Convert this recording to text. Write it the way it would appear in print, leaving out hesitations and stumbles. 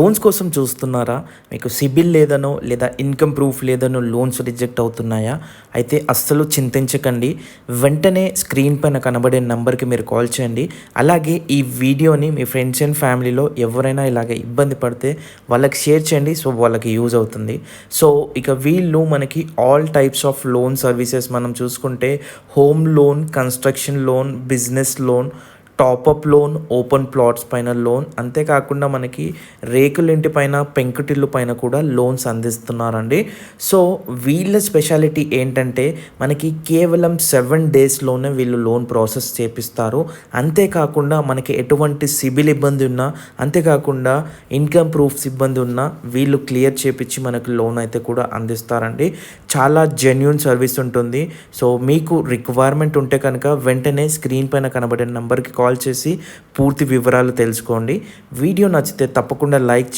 Loans కోసం చూస్తున్నారా? మీకు సిబిల్ లేదనో, లేదా ఇన్‌కమ్ ప్రూఫ్ లేదనో లోన్స్ రిజెక్ట్ అవుతున్నాయా? అయితే అస్సలు చింతించకండి. వెంటనే స్క్రీన్ పైన కనబడే నంబర్‌కి మీరు కాల్ చేయండి. అలాగే ఈ వీడియోని మీ ఫ్రెండ్స్ అండ్ ఫ్యామిలీలో ఎవరైనా ఇలాగ ఇబ్బంది పడితే వాళ్ళకి షేర్ చేయండి. సో, వాళ్ళకి యూజ్ అవుతుంది. సో, ఇక వీళ్ళు మనకి all types of loan services మనం చూసుకుంటే home loan, construction loan, business loan, top up loan, open plots పైన లోన్, అంతేకాకుండా మనకి రేకులింటి పైన, పెంకుటిల్లు పైన కూడా లోన్స్ అందిస్తున్నారండి. సో, వీళ్ళ స్పెషాలిటీ ఏంటంటే మనకి కేవలం 7 డేస్‌లోనే వీళ్ళు లోన్ ప్రాసెస్ చేపిస్తారు. అంతేకాకుండా మనకి ఎటువంటి సిబిల్ ఇబ్బంది ఉన్నా, అంతేకాకుండా ఇన్‌కమ్ ప్రూఫ్స్ ఇబ్బంది ఉన్నా వీళ్ళు క్లియర్ చేపిచ్చి మనకు లోన్ అయితే కూడా అందిస్తారండి. చాలా జెన్యూన్ సర్వీస్ ఉంటుంది. సో, మీకు రిక్వైర్మెంట్ ఉంటే కనుక వెంటనే స్క్రీన్ పైన కనబడే నంబర్‌కి కాల్ చేసి పూర్తి వివరాలు తెలుసుకోండి. వీడియో నచ్చితే తప్పకుండా లైక్